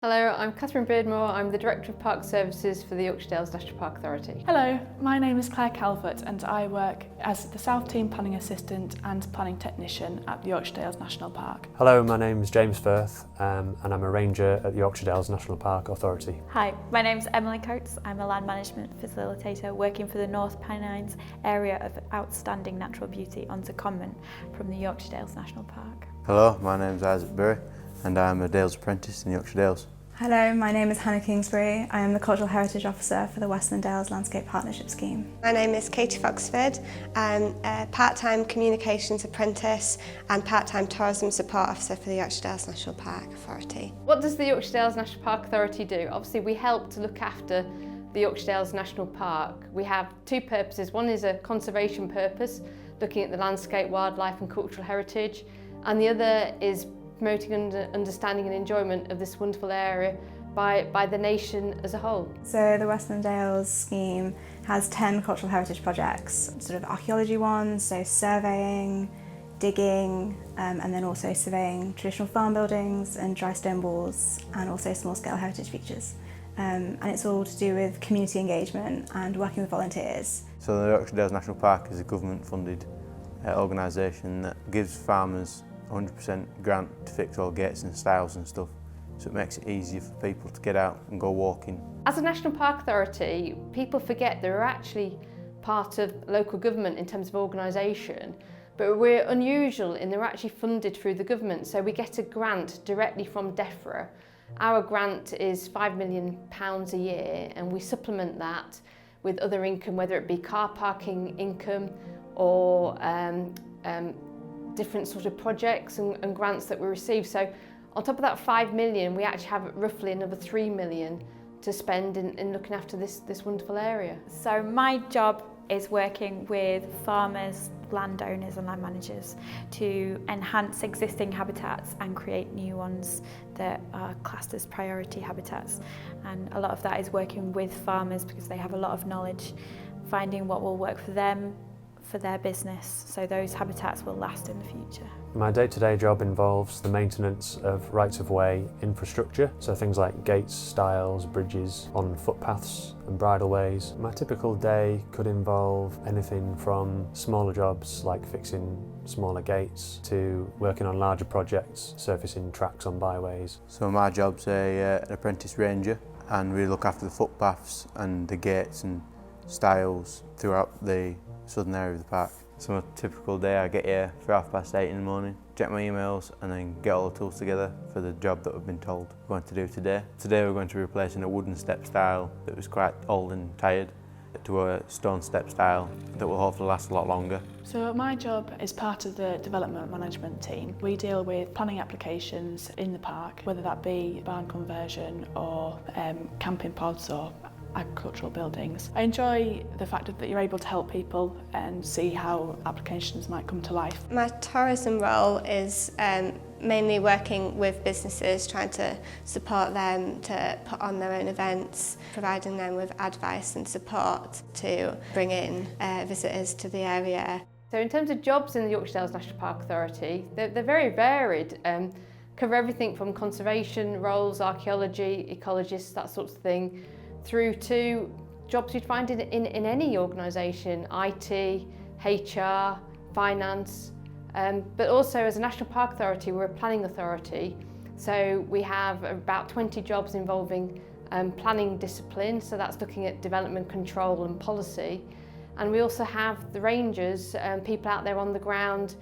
Hello, I'm Catherine Beardmore. I'm the Director of Park Services for the Yorkshire Dales National Park Authority. Hello, my name is Claire Calvert and I work as the South Team Planning Assistant and Planning Technician at the Yorkshire Dales National Park. Hello, my name is James Firth and I'm a ranger at the Yorkshire Dales National Park Authority. Hi, my name's Emily Coates. I'm a land management facilitator working for the North Pennines area of outstanding natural beauty onto Common from the Yorkshire Dales National Park. Hello, my name's Isaac Burry and I'm a Dales apprentice in Yorkshire Dales. Hello, my name is Hannah Kingsbury. I am the Cultural Heritage Officer for the Westland Dales Landscape Partnership Scheme. My name is Katie Foxford. I'm a part-time communications apprentice and part-time tourism support officer for the Yorkshire Dales National Park Authority. What does the Yorkshire Dales National Park Authority do? Obviously we help to look after the Yorkshire Dales National Park. We have two purposes. One is a conservation purpose, looking at the landscape, wildlife and cultural heritage, and the other is promoting understanding and enjoyment of this wonderful area by the nation as a whole. So the Westland Dales scheme has 10 cultural heritage projects, sort of archaeology ones, so surveying, digging, and then also surveying traditional farm buildings and dry stone walls, and also small-scale heritage features. And it's all to do with community engagement and working with volunteers. So the Yorkshire Dales National Park is a government-funded organisation that gives farmers 100% grant to fix all gates and stiles and stuff, so it makes it easier for people to get out and go walking. As a National Park Authority, people forget that we're actually part of local government in terms of organisation, but we're unusual in that we're actually funded through the government, so we get a grant directly from DEFRA. Our grant is £5 million a year, and we supplement that with other income, whether it be car parking income or different sort of projects and grants that we receive. So on top of that 5 million, we actually have roughly another 3 million to spend in looking after this wonderful area. So my job is working with farmers, landowners and land managers to enhance existing habitats and create new ones that are classed as priority habitats. And a lot of that is working with farmers because they have a lot of knowledge, finding what will work for them, for their business, so those habitats will last in the future. My day-to-day job involves the maintenance of rights-of-way infrastructure, so things like gates, stiles, bridges on footpaths and bridleways. My typical day could involve anything from smaller jobs like fixing smaller gates to working on larger projects, surfacing tracks on byways. So my job's an apprentice ranger, and we look after the footpaths and the gates and stiles throughout the southern area of the park. So a typical day, I get here for 8:30 in the morning, check my emails and then get all the tools together for the job that we've been told we're going to do today. Today we're going to be replacing a wooden step stile that was quite old and tired to a stone step stile that will hopefully last a lot longer. So my job is part of the development management team. We deal with planning applications in the park, whether that be barn conversion or camping pods or agricultural buildings. I enjoy the fact that you're able to help people and see how applications might come to life. My tourism role is mainly working with businesses, trying to support them to put on their own events, providing them with advice and support to bring in visitors to the area. So in terms of jobs in the Yorkshire Dales National Park Authority, they're very varied. Cover everything from conservation roles, archaeology, ecologists, that sort of thing, through to jobs you'd find in any organisation, IT, HR, finance, but also as a National Park Authority, we're a planning authority, so we have about 20 jobs involving planning discipline, so that's looking at development control and policy, and we also have the rangers, people out there on the ground,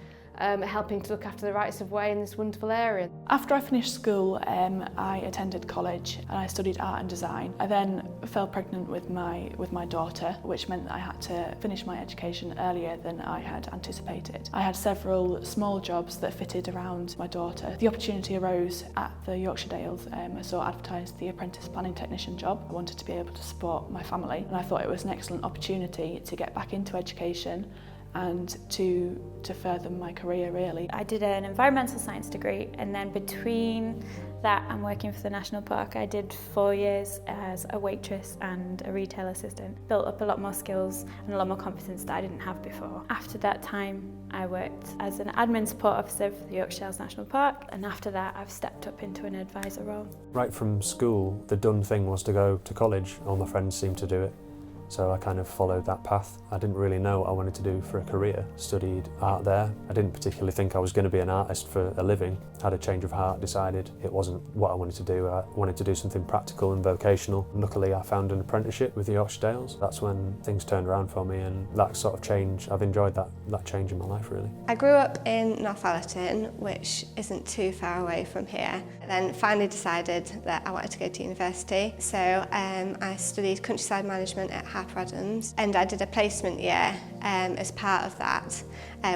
helping to look after the rights of way in this wonderful area. After I finished school, I attended college and I studied art and design. I then fell pregnant with my daughter, which meant that I had to finish my education earlier than I had anticipated. I had several small jobs that fitted around my daughter. The opportunity arose at the Yorkshire Dales. I saw advertised the apprentice planning technician job. I wanted to be able to support my family, and I thought it was an excellent opportunity to get back into education and to further my career really. I did an environmental science degree, and then between that and working for the National Park, I did 4 years as a waitress and a retail assistant. Built up a lot more skills and a lot more competence that I didn't have before. After that time, I worked as an admin support officer for the Yorkshire National Park, and after that I've stepped up into an advisor role. Right from school, the done thing was to go to college. All my friends seemed to do it, so I kind of followed that path. I didn't really know what I wanted to do for a career. Studied art there. I didn't particularly think I was going to be an artist for a living. Had a change of heart, decided it wasn't what I wanted to do. I wanted to do something practical and vocational. Luckily I found an apprenticeship with the Yorkshire Dales. That's when things turned around for me, and that sort of change, I've enjoyed that change in my life really. I grew up in Northallerton, which isn't too far away from here. Then finally decided that I wanted to go to university. So I studied countryside management at Harper Adams, and I did a placement year as part of that,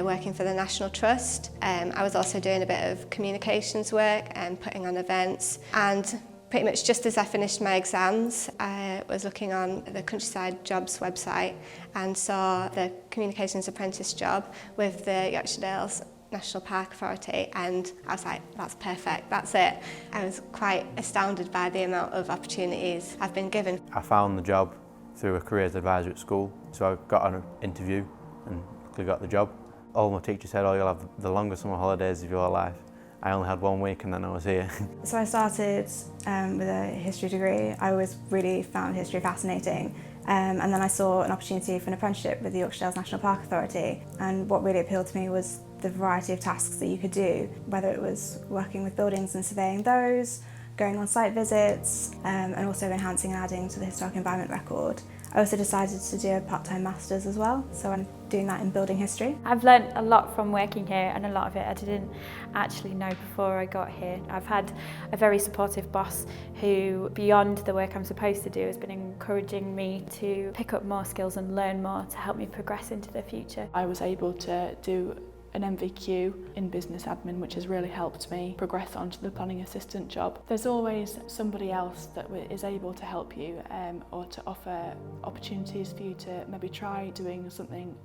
working for the National Trust. I was also doing a bit of communications work and putting on events, and pretty much just as I finished my exams, I was looking on the Countryside Jobs website and saw the communications apprentice job with the Yorkshire Dales National Park Authority, and I was like, that's perfect, that's it. I was quite astounded by the amount of opportunities I've been given. I found the job through a careers advisor at school, so I got an interview and luckily got the job. All my teachers said, oh, you'll have the longest summer holidays of your life. I only had 1 week and then I was here. So I started with a history degree. I always really found history fascinating. And then I saw an opportunity for an apprenticeship with the Yorkshire National Park Authority. And what really appealed to me was the variety of tasks that you could do, whether it was working with buildings and surveying those, going on site visits, and also enhancing and adding to the historic environment record. I also decided to do a part-time master's as well, so I'm doing that in building history. I've learnt a lot from working here, and a lot of it I didn't actually know before I got here. I've had a very supportive boss who, beyond the work I'm supposed to do, has been encouraging me to pick up more skills and learn more to help me progress into the future. I was able to do an MVQ in business admin, which has really helped me progress onto the planning assistant job. There's always somebody else that is able to help you or to offer opportunities for you to maybe try doing something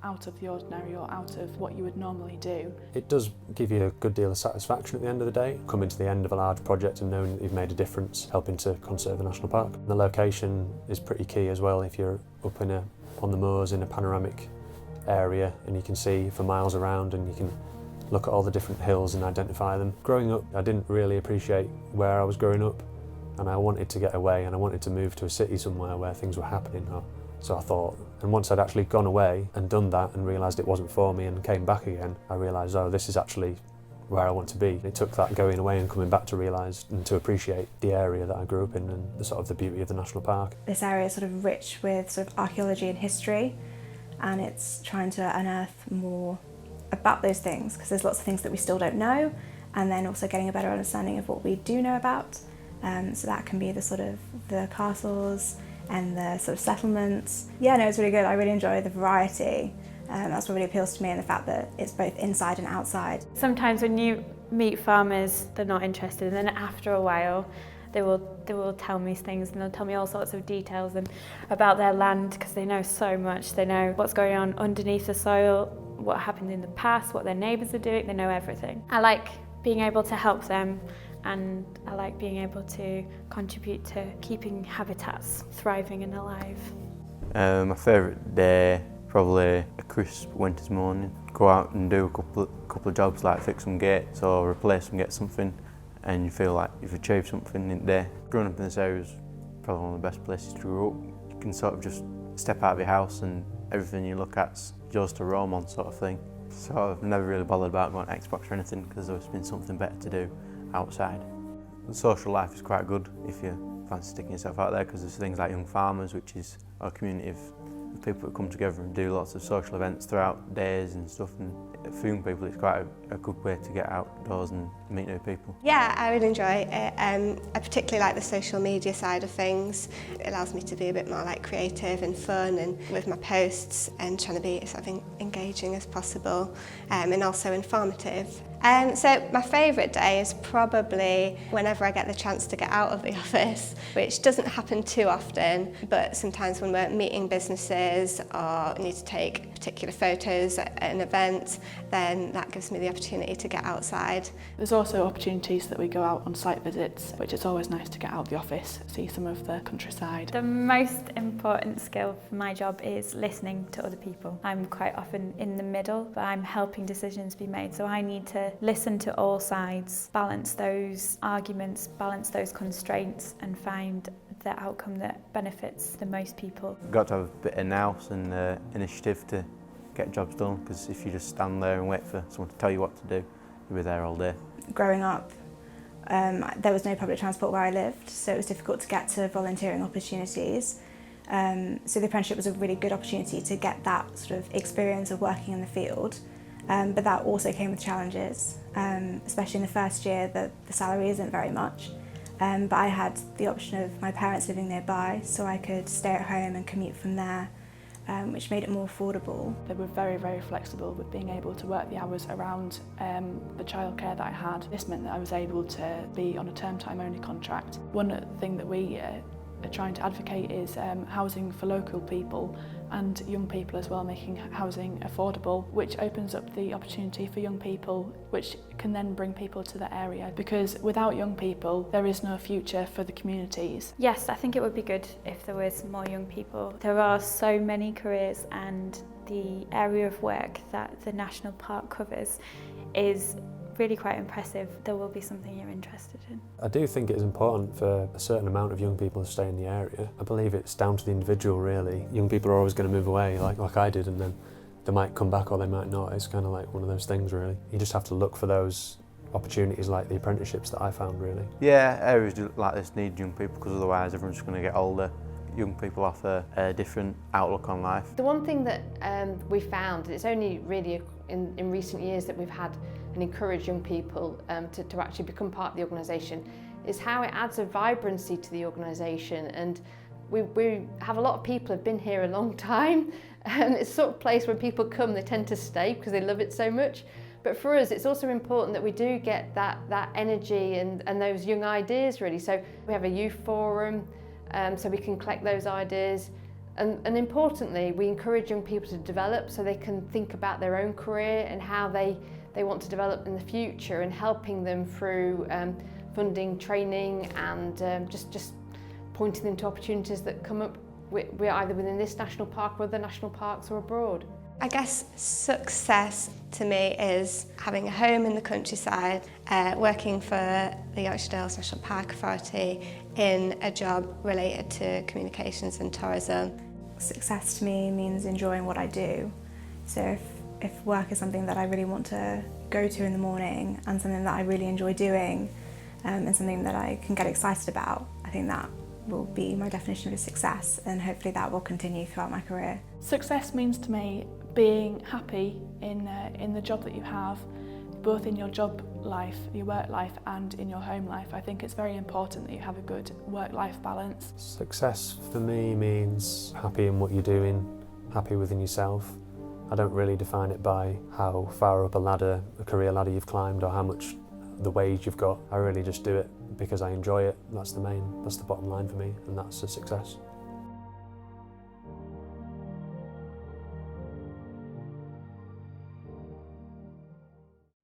out of the ordinary or out of what you would normally do. It does give you a good deal of satisfaction at the end of the day, coming to the end of a large project and knowing that you've made a difference helping to conserve a national park. The location is pretty key as well. If you're up on the moors in a panoramic area and you can see for miles around and you can look at all the different hills and identify them. Growing up, I didn't really appreciate where I was growing up, and I wanted to get away and I wanted to move to a city somewhere where things were happening. So I thought, and once I'd actually gone away and done that and realised it wasn't for me and came back again, I realised, oh, this is actually where I want to be. It took that going away and coming back to realise and to appreciate the area that I grew up in and the sort of the beauty of the national park. This area is sort of rich with sort of archaeology and history, and it's trying to unearth more about those things, because there's lots of things that we still don't know, and then also getting a better understanding of what we do know about. So that can be the sort of the castles and the sort of settlements. Yeah, no, it's really good. I really enjoy the variety. That's what really appeals to me, and the fact that it's both inside and outside. Sometimes when you meet farmers, they're not interested, and then after a while they will tell me things, and they'll tell me all sorts of details and about their land, because they know so much. They know what's going on underneath the soil, what happened in the past, what their neighbours are doing. They know everything. I like being able to help them, and I like being able to contribute to keeping habitats thriving and alive. My favourite day, probably a crisp winter's morning. Go out and do a couple of jobs, like fix some gates or replace them, get something, and you feel like you've achieved something in the day. Growing up in this area is probably one of the best places to grow up. You can sort of just step out of your house and everything you look at's yours to roam on, sort of thing. So I've never really bothered about going to Xbox or anything, because there's been something better to do outside. The social life is quite good if you fancy sticking yourself out there, because there's things like Young Farmers, which is a community of people that come together and do lots of social events throughout days and stuff, and for young people it's quite a good way to get outdoors and meet new people. Yeah, I really enjoy it. I particularly like the social media side of things. It allows me to be a bit more like creative and fun, and with my posts, and trying to be sort of engaging as possible, and also informative. So my favourite day is probably whenever I get the chance to get out of the office, which doesn't happen too often, but sometimes when we're meeting businesses or need to take particular photos at an event, then that gives me the opportunity to get outside. There's also opportunities that we go out on site visits, which it's always nice to get out of the office, see some of the countryside. The most important skill for my job is listening to other people. I'm quite often in the middle, but I'm helping decisions be made, so I need to listen to all sides, balance those arguments, balance those constraints, and find the outcome that benefits the most people. Got to have a bit of nous and initiative to get jobs done, because if you just stand there and wait for someone to tell you what to do, you'll be there all day. Growing up, there was no public transport where I lived, so it was difficult to get to volunteering opportunities. So the apprenticeship was a really good opportunity to get that sort of experience of working in the field, but that also came with challenges, especially in the first year. The salary isn't very much, but I had the option of my parents living nearby, so I could stay at home and commute from there, which made it more affordable. They were very, very flexible with being able to work the hours around the childcare that I had. This meant that I was able to be on a term time only contract. One thing that we are trying to advocate is housing for local people and young people as well, making housing affordable, which opens up the opportunity for young people, which can then bring people to the area, because without young people there is no future for the communities. Yes, I think it would be good if there was more young people. There are so many careers, and the area of work that the National Park covers is really quite impressive. There will be something you're interested in. I do think it is important for a certain amount of young people to stay in the area. I believe it's down to the individual really. Young people are always going to move away like I did, and then they might come back or they might not. It's kind of like one of those things really. You just have to look for those opportunities like the apprenticeships that I found really. Yeah, areas like this need young people, because otherwise everyone's just going to get older. Young people offer a different outlook on life. The one thing that we found, it's only really in recent years that we've had and encourage young people to actually become part of the organisation, is how it adds a vibrancy to the organisation. And we have a lot of people who have been here a long time, and it's sort of place when people come, they tend to stay because they love it so much. But for us, it's also important that we do get that energy and those young ideas really. So we have a youth forum, so we can collect those ideas. And importantly, we encourage young people to develop so they can think about their own career and how they want to develop in the future, and helping them through funding, training, and just pointing them to opportunities that come up we're either within this national park or other national parks or abroad. I guess success to me is having a home in the countryside, working for the Yorkshire Dales National Park Authority in a job related to communications and tourism. Success to me means enjoying what I do. So if work is something that I really want to go to in the morning, and something that I really enjoy doing, and something that I can get excited about, I think that will be my definition of success, and hopefully that will continue throughout my career. Success means to me being happy in the job that you have, both in your job life, your work life, and in your home life. I think it's very important that you have a good work-life balance. Success for me means happy in what you're doing, happy within yourself. I don't really define it by how far up a career ladder you've climbed, or how much the wage you've got. I really just do it because I enjoy it. That's the bottom line for me, and that's a success.